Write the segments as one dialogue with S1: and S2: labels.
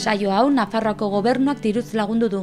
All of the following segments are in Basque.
S1: Saio hau Nafarroako gobernuak diruz lagundu du.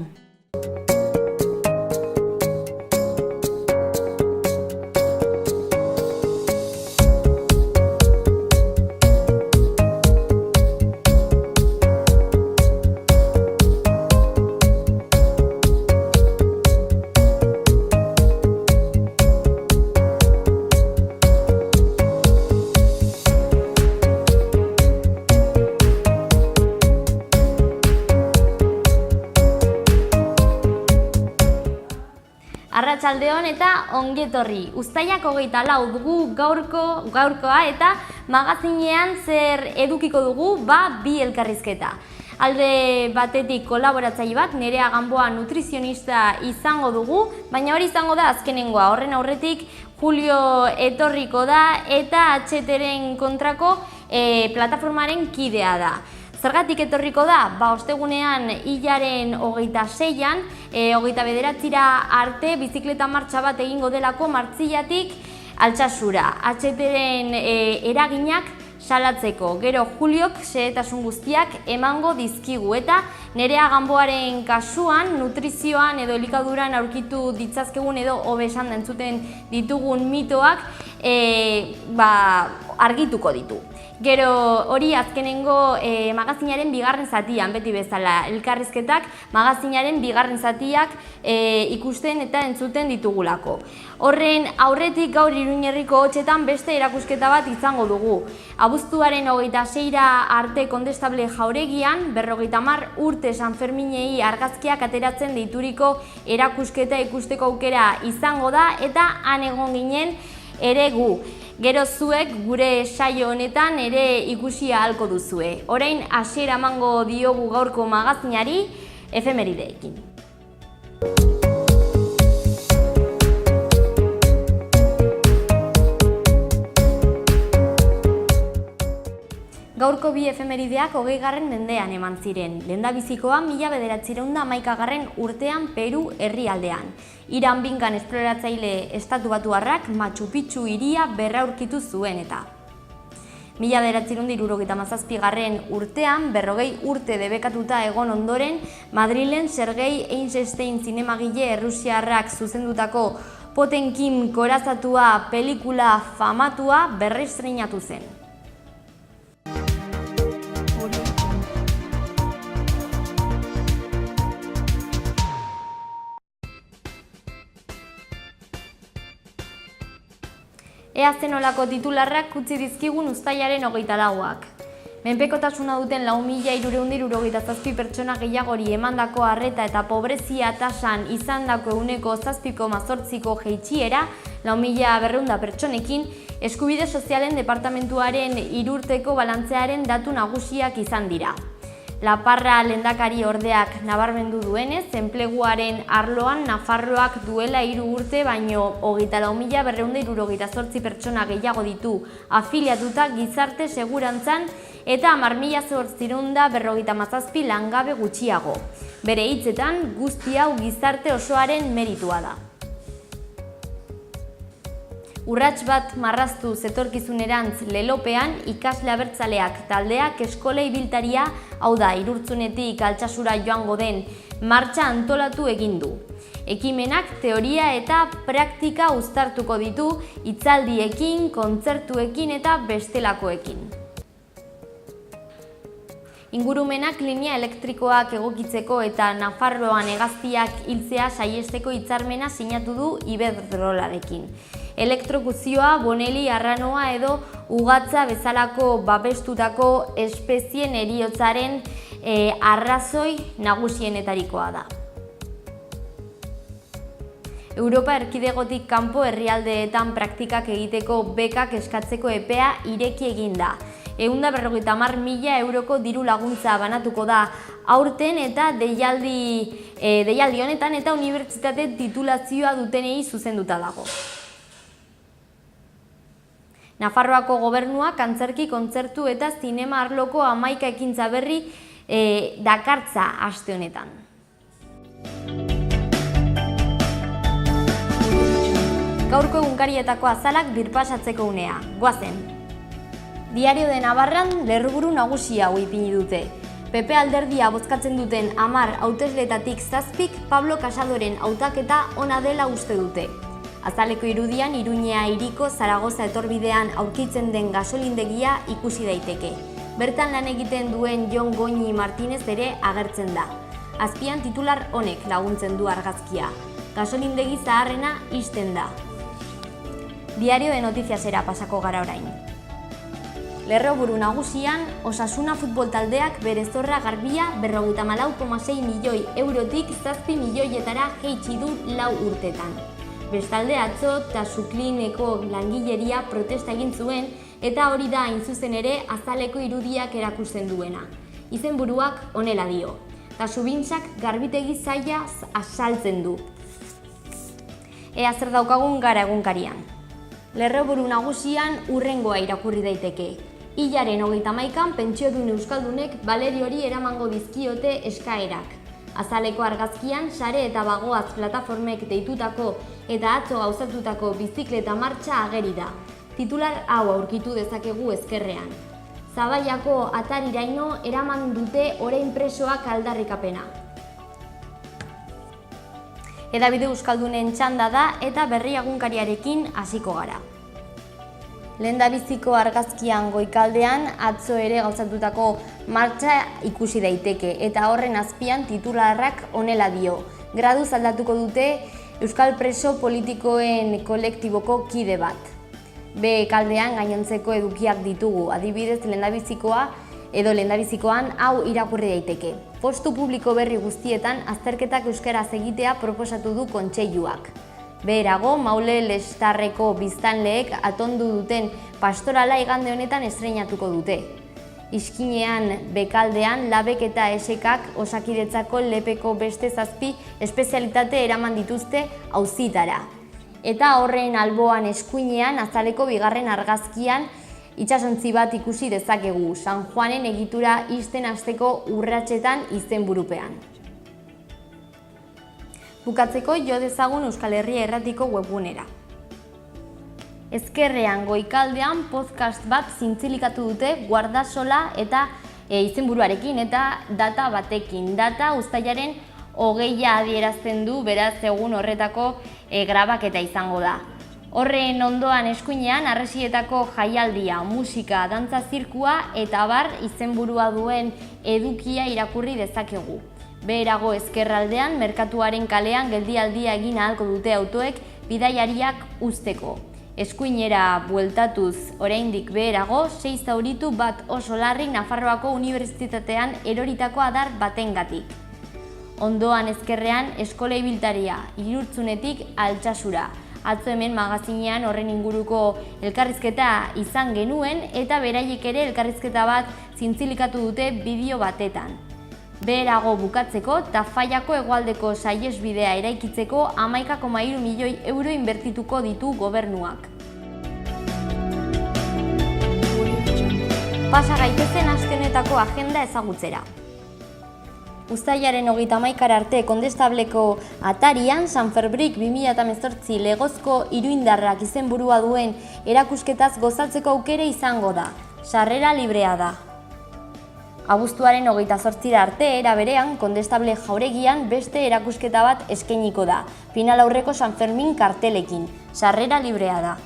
S2: Arratsaldeon eta ongetorri. Uztailak 24 dugu gaurkoa eta magazinean zer edukiko dugu bi elkarrizketa. Alde batetik kolaboratzaile bat, Nerea Gamboa nutrizionista izango dugu, baina hori izango da azkenengoa. Horren aurretik Julio etorriko da eta HTren kontrako plataformaren kidea da. Zergatik etorriko da? Ostegunean hilaren 26an, 29ra arte bizikleta martxa bat egingo delako Martzillatik Altsasura. HTren eraginak salatzeko. Gero Juliok xehetasun guztiak emango dizkigu eta Nerea Gamboaren kasuan nutrizioan edo elikaduran aurkitu ditzazkegun edo hobe esan entzuten ditugun mitoak argituko ditu. Gero hori azkenengo magazinaren bigarren zatian, beti bezala, elkarrizketak magazinaren bigarren zatiak ikusten eta entzuten ditugulako. Horren aurretik gaur Iruñerriko hotxetan beste erakusketa bat izango dugu. Abuztuaren 26ra arte Kondestable Jauregian, 50 urte Sanferminei argazkiak ateratzen deituriko erakusketa ikusteko aukera izango da eta han egon ginen ere gu. Gero zuek gure saio honetan ere ikusia ahalko duzue. Orain hasiera emango diogu gaurko magazinari efemerideekin. Gaurko bi efemerideak 20. mendean eman ziren. Lehendabizikoa 1911 urtean Peru herrialdean. Iran Bingan esploratzaile estatubatuarrak Machu Picchu hiria berraurkitu zuen eta. 1977 urtean, 40 urte debekatuta egon ondoren, Madrilen Sergei Eisenstein zinemagile errusiarrak zuzendutako Potemkin korazatua pelikula famatua berrestreinatu zen. Ea zenolako titularrak utzi dizkigun uztailaren 24ak. Menpekotasuna duten 4.367 pertsona gehiagori emandako arreta eta pobrezia tasan izandako 7,8ko jaitsiera 4.200 pertsonekin Eskubide Sozialen Departamentuaren 3 urteko balantzearen datu nagusiak izan dira. Laparra lehendakari ordeak nabarmendu duenez, enpleguaren arloan Nafarroak duela 3 urte baino 24.278 pertsona gehiago ditu afiliatuta gizarte segurantzan eta 10.857 langabe gutxiago. Bere hitzetan, guzti hau gizarte osoaren meritua da. Urrats bat marraztu zetorkizunerantz lelopean ikasle abertzaleak taldeak eskola ibiltaria, hau da, Irurtzunetik Altsasura joango den martxa antolatu egin du. Ekimenak teoria eta praktika uztartuko ditu hitzaldiekin, kontzertuekin eta bestelakoekin. Ingurumenak linea elektrikoak egokitzeko eta Nafarroan hegaztiak hiltzea saihesteko hitzarmena sinatu du Iberdrolarekin. Elektrokuzioa, boneli, arranoa edo ugatza bezalako babestutako espezien heriotzaren arrazoi nagusienetarikoa da. Europa erkidegotik kanpo herrialdeetan praktikak egiteko bekak eskatzeko epea ireki egin da. 150.000 euroko diru laguntza banatuko da aurten eta deialdi honetan eta unibertsitate titulazioa dutenei zuzenduta dago. Nafarroako gobernuak antzerki, kontzertu eta zinema arloko 11 ekintza berri dakartza aste honetan. Gaurko egunkarietako azalak birpasatzeko unea. Goazen! Diario de Navarran lerruburu nagusia hau ipini dute. PP alderdia bozkatzen duten 10 hautesleetatik 7 Pablo Casadoren hautaketa ona dela uste dute. Azaleko irudian Iruñea hiriko Zaragoza etorbidean aurkitzen den gasolindegia ikusi daiteke. Bertan lan egiten duen Jon Goñi Martinez ere agertzen da. Azpian titular honek laguntzen du argazkia. Gasolindegi zaharrena ixten da. Diario de Noticiasera pasako gara orain. Lerroburu nagusian, Osasuna futbol taldeak bere zorra garbia 54,6 milioi eurotik 7 milioietara jaitsi du 4 urtetan. Bestalde atzo Tasuklineko langileria protesta egin zuen eta hori da hain zuzen ere azaleko irudiak erakusten duena. Izenburuak honela dio. Tasubintxak garbitegi zaila asaltzen du. Ea zer daukagun gara egunkarian. Lerroburu nagusian hurrengoa irakurri daiteke. Hilaren 31an pentsiodun euskaldunek Valeriori eramango dizkiote eskaerak. Azaleko argazkian sare eta bagoaz plataformek deitutako eta atzo gauzatutako bizikleta martxa ageri da. Titular hau aurkitu dezakegu ezkerrean. Zabaiako atariraino eraman dute orain presoak aldarrikapena. Hedabide euskaldunen txanda da eta berri egunkariarekin hasiko gara. Lehendabiziko argazkian goikaldean atzo ere gauzatutako martxa ikusi daiteke eta horren azpian titularrak honela dio. Graduz aldatuko dute euskal preso politikoen kolektiboko kide bat. B kaldean gainontzeko edukiak ditugu, adibidez lehendabizikoan hau irakurri daiteke. Postu publiko berri guztietan azterketak euskaraz egitea proposatu du kontseiluak. Beherago, Maule Lestarreko biztanleek atondu duten pastorala igande honetan estreinatuko dute. Iskinean bekaldean labek eta esekak Osakidetzako lepeko beste 7 espezialitate eraman dituzte auzitara. Eta horren alboan eskuinean azaleko bigarren argazkian itsasontzi bat ikusi dezakegu, San Juanen egitura ixten hasteko urratsetan izenburupean. Bukatzeko jo dezagun Euskal Herria Irratiko webgunera. Ezkerrean goikaldean podcast bat zintzilikatu dute Guardasola eta izenburuarekin eta data batekin. Data uztailaren 20 adierazten du, beraz egun horretako grabaketa izango da. Horren ondoan eskuinean arresietako jaialdia, musika, dantza zirkua eta bar izenburua duen edukia irakurri dezakegu. Beherago ezkerraldean, merkatuaren kalean geldialdia egin ahalko dute autoek bidaiariak uzteko. Eskuinera bueltatuz oraindik beherago, 6 zauritu bat oso larri Nafarroako Unibertsitatean eroritako adar batengatik. Ondoan ezkerrean eskola ibiltaria, Irurtzunetik Altsasura. Atzo hemen magazinean horren inguruko elkarrizketa izan genuen eta beraiek ere elkarrizketa bat zintzilikatu dute bideo batetan. Beherago bukatzeko, Tafallako hegoaldeko saihesbidea eraikitzeko 11,3 milioi euro inbertituko ditu gobernuak. Pasa gaitezen aste honetako agenda ezagutzera. Uztailaren 31 arte Kondestableko atarian San Ferbrik 2018 legozko iruindarrak izenburua duen erakusketaz gozatzeko aukera izango da. Sarrera librea da. Abuztuaren 28 arte era berean Kondestable jauregian beste erakusketa bat eskainiko da. Final aurreko San Fermin kartelekin. Sarrera librea da.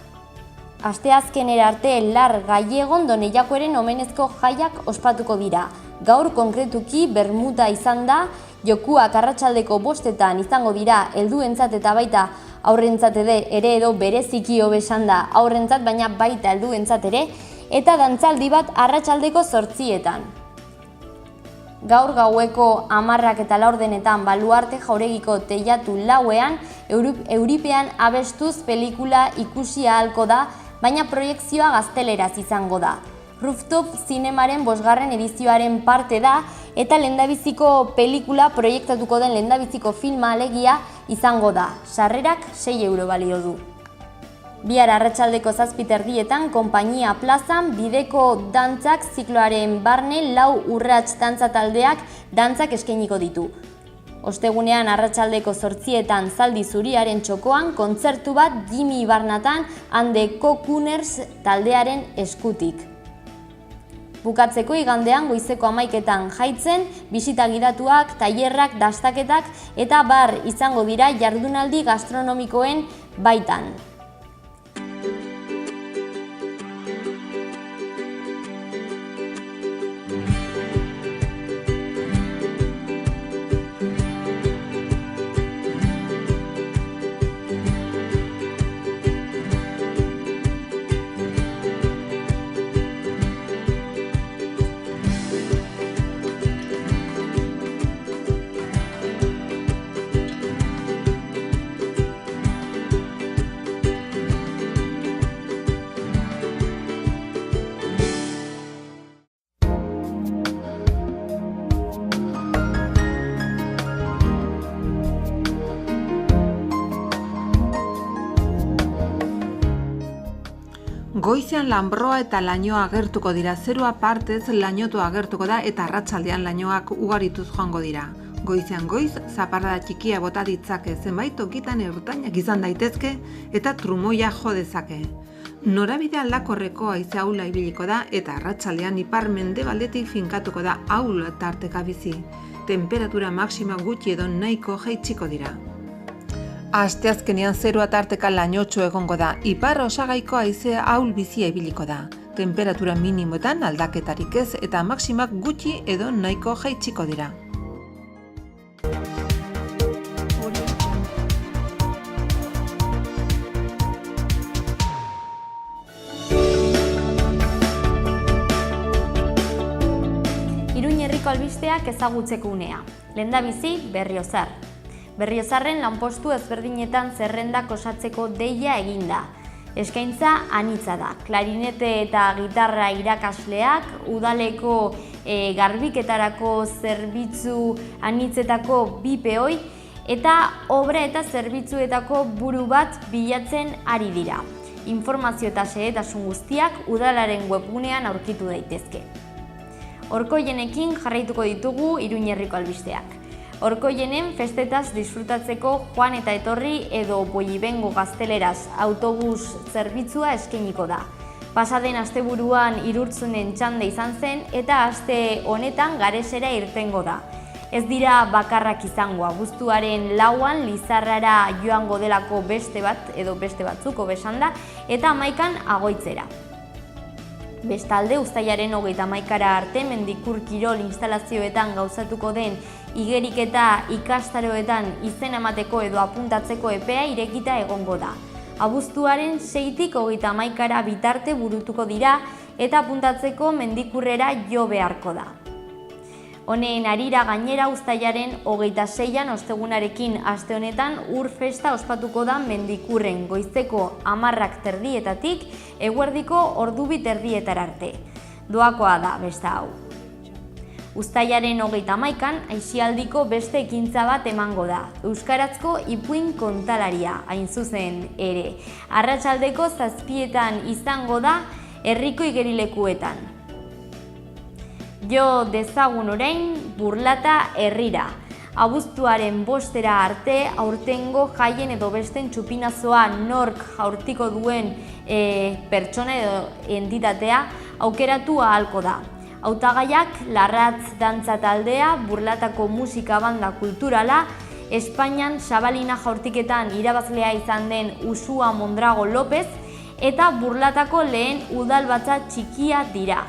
S2: Asteazkenera arte Lar Gallegon Doneiakoren omenezko jaiak ospatuko dira. Gaur konkretuki bermuda izan da, jokuak arratsaldeko 5etan izango dira helduentzat eta baita aurrentzat ere edo bereziki hobe esan da aurrentzat baina baita helduentzat ere, eta dantzaldi bat arratsaldeko 8etan. Gaur gaueko 10 eta 4 Baluarte jauregiko teilatu lauean Euripean abestuz pelikula ikusi ahalko da, baina proiekzioa gazteleraz izango da. Rooftop zinemaren 5. edizioaren parte da eta lehendabiziko pelikula proiektatuko den lehendabiziko filma alegia izango da. Sarrerak 6 euro balio du. Bihar arratsaldeko 7:30 Konpainia plazan bideko dantzak zikloaren barne 4 urrats dantza taldeak dantzak eskainiko ditu. Ostegunean arratsaldeko 8etan Zaldi Zuriaren txokoan kontzertu bat Jimmy Barnatan and the Cocooners taldearen eskutik. Bukatzeko igandean goizeko 11etan jaitzen, bisita gidatuak, tailerrak, dastaketak eta bar izango dira jardunaldi gastronomikoen baitan.
S3: Goizean lanbroa eta lainoa agertuko dira, zerua partez lainotua agertuko da eta arratsaldean lainoak ugarituz joango dira. Goizean goiz, zaparrada txikia bota ditzake, zenbait tokitan ertainak izan daitezke eta trumoia jo dezake. Norabide aldakorreko haize ahula ibiliko da eta arratsaldean ipar-mendebaldetik finkatuko da ahul tarteka bizi. Temperatura maxima gutxi edo nahiko jaitsiko dira. Asteazkenean zerua tarteka lainotxo egongo da, ipar osagaiko haize ahul bizia ibiliko da. Temperatura minimoetan aldaketarik ez eta maximak gutxi edo nahiko jaitsiko dira.
S2: Iruin herriko albisteak ezagutzeko unea. Lehendabizi, Berriozar. Berriozarren lanpostu ezberdinetan zerrendak osatzeko deia eginda. Eskaintza anitza da. Klarinete eta gitarra irakasleak, udaleko garbiketarako zerbitzu anitzetako bi peoi eta obra eta zerbitzuetako buru bat bilatzen ari dira. Informazio eta xehetasun guztiak udalaren webgunean aurkitu daitezke. Orkoienekin jarraituko ditugu Iruin herriko albisteak. Orkoienen festetaz disfrutatzeko joan eta etorri edo Boibengo gazteleraz autobus zerbitzua eskainiko da. Pasaden asteburuan Irurtzunen txanda izan zen eta aste honetan Garesera irtengo da. Ez dira bakarrak izango, abuztuaren 4an Lizarrara joango delako beste bat edo beste batzuko besanda eta 11an Agoitzera. Bestalde, uztailaren 31 arte Mendikur kirol instalazioetan gauzatuko den igeriketa ikastaroetan izen emateko edo apuntatzeko epea irekita egongo da. Abuztuaren 6tik 31 bitarte burutuko dira eta apuntatzeko Mendikurrera jo beharko da. Honeen harira gainera uztailaren 26an ostegunarekin aste honetan Urfesta ospatuko da Mendikurren goizeko 10:30 eguerdiko 2:30 arte. Doakoa da beste hau. Uztailaren 31an aisialdiko beste ekintza bat emango da. Euskarazko ipuin kontalaria, hain zuzen ere. Arratsaldeko 7etan izango da herriko igerilekuetan. Jo dezagun orain Burlata herrira. Abuztuaren 5era arte aurtengo jaien edo besten txupinazoa nork jaurtiko duen pertsona edo entitatea aukeratu ahalko da. Hautagaiak Larratz dantza taldea, Burlatako musika banda kulturala, Espainian Sabalina jaurtiketan irabazlea izan den Usua Mondrago López eta Burlatako lehen udalbatza txikia dira.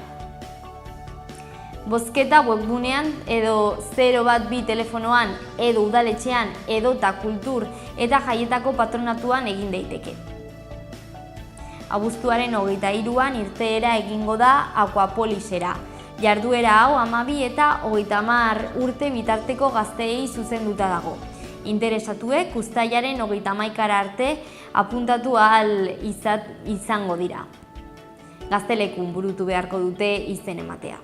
S2: Bozketa webgunean edo 012 telefonoan edo udaletxean edota kultur eta jaietako patronatuan egin daiteke. Abuztuaren 23an irteera egingo da Aquapolisera. Jarduera hau 12 eta 30 urte bitarteko gazteei zuzenduta dago. Interesatuek uztailaren 31 arte apuntatu ahal izango dira. Gaztelekun burutu beharko dute izen ematea.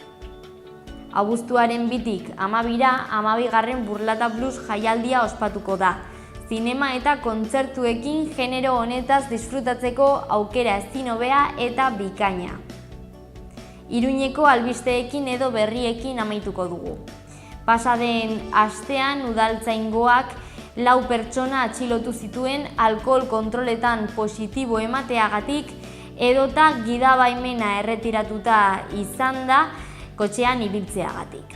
S2: Abuztuaren 2tik 12ra 12. Burlata Blues jaialdia ospatuko da. Zinema eta kontzertuekin genero honetaz disfrutatzeko aukera ezin hobea eta bikaina. Iruñeko albisteekin edo berriekin amaituko dugu. Pasaden astean udaltzaingoak 4 pertsona atxilotu zituen alkohol kontroletan positibo emateagatik edota gidabaimena erretiratuta izan da kotxean ibiltzeagatik.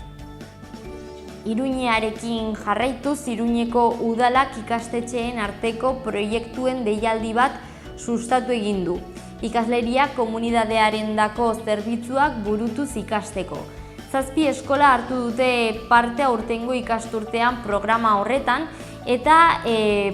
S2: Iruñearekin jarraituz, Iruñeko udalak ikastetxeen arteko proiektuen deialdi bat sustatu egin du. Ikasleria komunidadearendako zerbitzuak burutuz ikasteko. 7 eskola hartu dute parte aurtengo ikasturtean programa horretan, eta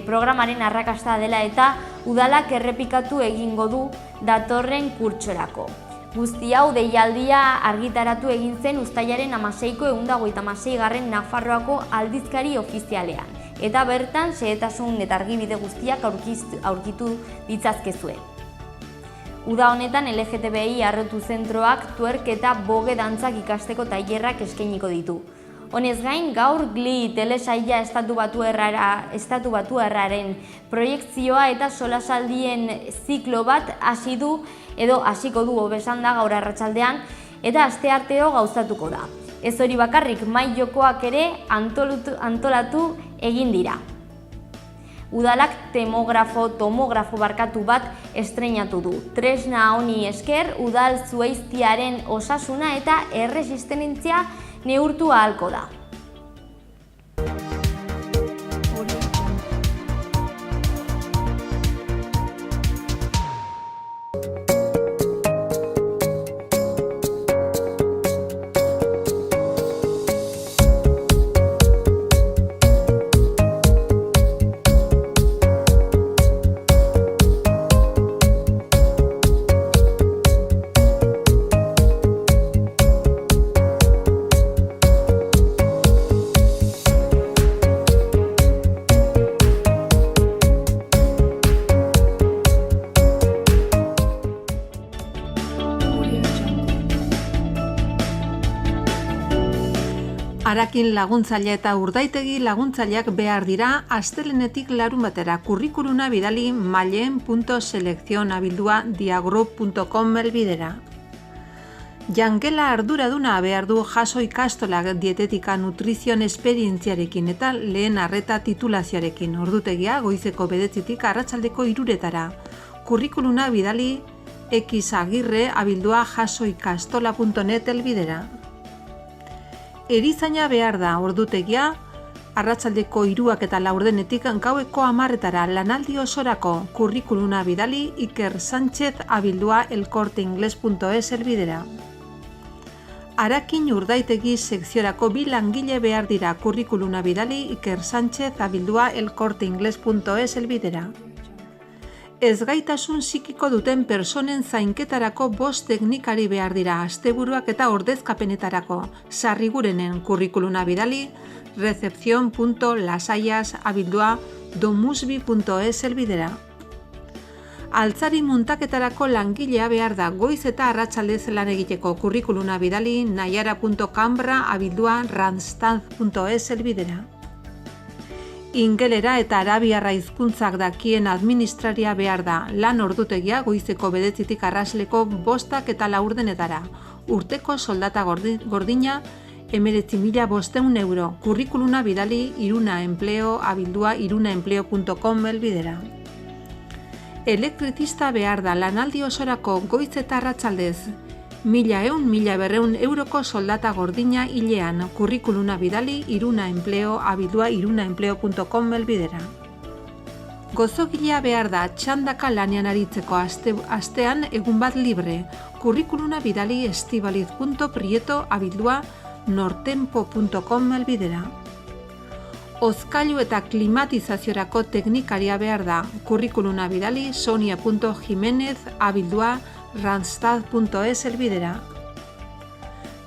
S2: programaren arrakasta dela eta udalak errepikatu egingo du datorren kurtsorako. Guzti hau deialdia argitaratu egin zen uztailaren 16ko 156. Nafarroako aldizkari ofizialean, eta bertan xehetasun eta argibide guztiak aurkitu ditzazkezue. Uda honetan LGTBI arrotu zentroak tuerk eta boge dantzak ikasteko tailerrak eskainiko ditu. Honez gain, gaur Glee telesaila estatu batuarraren proiektzioa eta solasaldien ziklo bat hasiko du hobesan da gaur arratsaldean, eta astearteo gauzatuko da. Ez hori bakarrik, mahai jokoak ere antolatu egin dira. Udalak tomografo bat estreinatu du. Tresna honi esker, udal zuhaiztiaren osasuna eta erresistentzia neurtu ahalko da.
S3: Arakin laguntzaile eta urdaitegi laguntzaileak behar dira astelenetik larunbatera. Kurrikuluna bidali mailen.selekzionabildua@diagroup.com helbidera. Jangela arduraduna behar du jaso ikastolak dietetika nutrizion esperientziarekin eta lehen arreta titulazioarekin. Ordutegia goizeko 9:00 arratsaldeko 3:00. Kurrikuluna bidali xagirre@jasoikastola.net helbidera. Erizaina behar da, ordutegia arratsaldeko 3:00 eta 4:00 gaueko 10:00 lanaldi osorako. Kurrikuluna bidali ikersanchez@elcorteingles.es helbidera. Arakin urdaitegi sekziorako 2 langile behar dira. Kurrikuluna bidali ikersanchez@elcorteingles.es helbidera. Ezgaitasun psikiko duten personen zainketarako 5 teknikari behar dira, asteburuak eta ordezkapenetarako. Sarrigurenen. Kurrikuluna bidali recepcion.lasaias@domusbi.es helbidera. Altzari muntaketarako langilea behar da, goiz eta arratsaldez lan egiteko. Kurrikuluna bidali naiara.cambra@randstad.es helbidera. Ingelera eta arabiarra hizkuntzak dakien administraria behar da, lan ordutegia goizeko 9:00 arrasleko 5:00 eta 4:00. Urteko soldata gordina 19.500 euro. Kurrikuluna bidali irunaempleo@irunaempleo.com helbidera. Elektrizista behar da, lanaldi osorako goiz eta arratsaldez 1.200 euroko soldata gordina hilean. Kurrikuluna bidali irunaempleo@irunaempleo.com helbidera. Gozogilea behar da, txandaka lanean aritzeko astean egun bat libre. Kurrikuluna bidali estibaliz.prieto@nortempo.com helbidera. Ozkailu eta klimatizaziorako teknikaria behar da. Kurrikuluna bidali sonia.jimenez@randstad.es helbidera.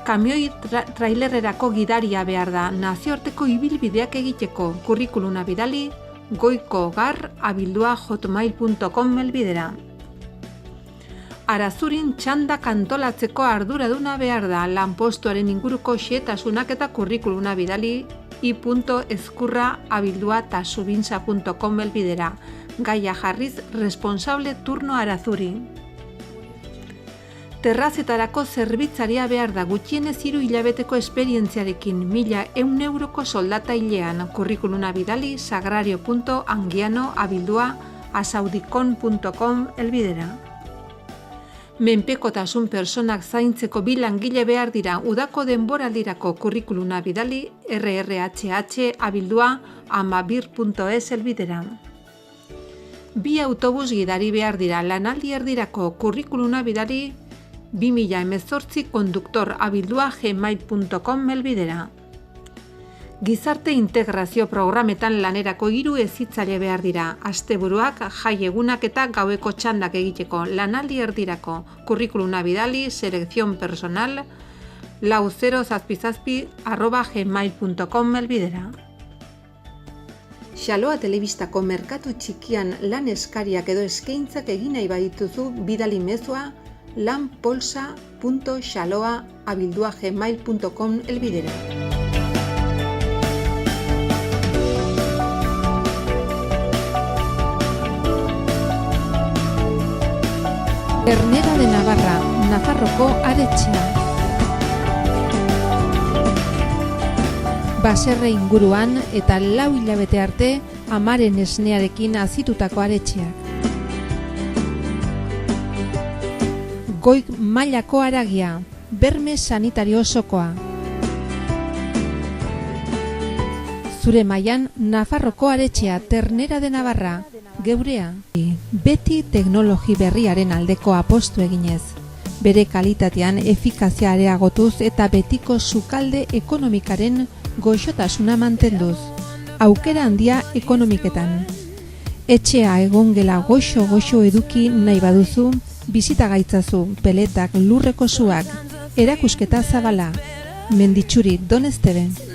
S3: Kamioi trailerrerako gidaria behar da, nazioarteko ibilbideak egiteko. Kurrikuluna bidali goikogar@hotmail.com helbidera. Arazurin txandak antolatzeko arduraduna behar da, lanpostuaren inguruko xehetasunak eta kurrikuluna bidali i.ezkurra@tasubintza.com helbidera. Gaia jarriz responsable turno Arazuri. Terrazetarako zerbitzaria behar da, gutxienez 3 hilabeteko esperientziarekin 1.100 euroko soldata hilean. Kurrikuluna bidali sagrario.anguiano@asaudicon.com helbidera. Menpekotasun personak zaintzeko 2 langile behar dira. Udako denboraldirako kurrikuluna bidali rrhh@amabir.es helbidera. 2 autobus gidari behar dira. Lanaldi erdirako kurrikuluna bidali 2018 konduktor@gmail.com helbidera. Gizarte integrazio programetan lanerako 3 hezitzaile behar dira. Asteburuak, jai egunak eta gaueko txandak egiteko. Lanaldi erdirako kurrikuluna bidali selekzion personal 40zazpi@gmail.com helbidera. Xaloa telebistako merkatu txikian lan eskariak edo eskaintzak egin nahi badituzu bidali mezua lanpolsa.xaloa@gmail.com helbidera. Ternera de Navarra, Nafarroko aretxea. Baserre inguruan eta 4 hilabete arte amaren esnearekin azitutako aretxeak. Goi mailako haragia, berme sanitario osokoa. Zure mailan Nafarroko aretxea, Ternera de Navarra, geurea. Beti teknologi berriaren aldeko apostu eginez. Bere kalitatean efikazia areagotuz eta betiko sukalde ekonomikaren goxotasuna mantenduz. Aukera handia ekonomiketan. Etxea egongela goxo eduki nahi baduzu, bizita gaitzazu, peletak, lurreko suak, erakusketa zabala. Menditxuri, Don Esteben.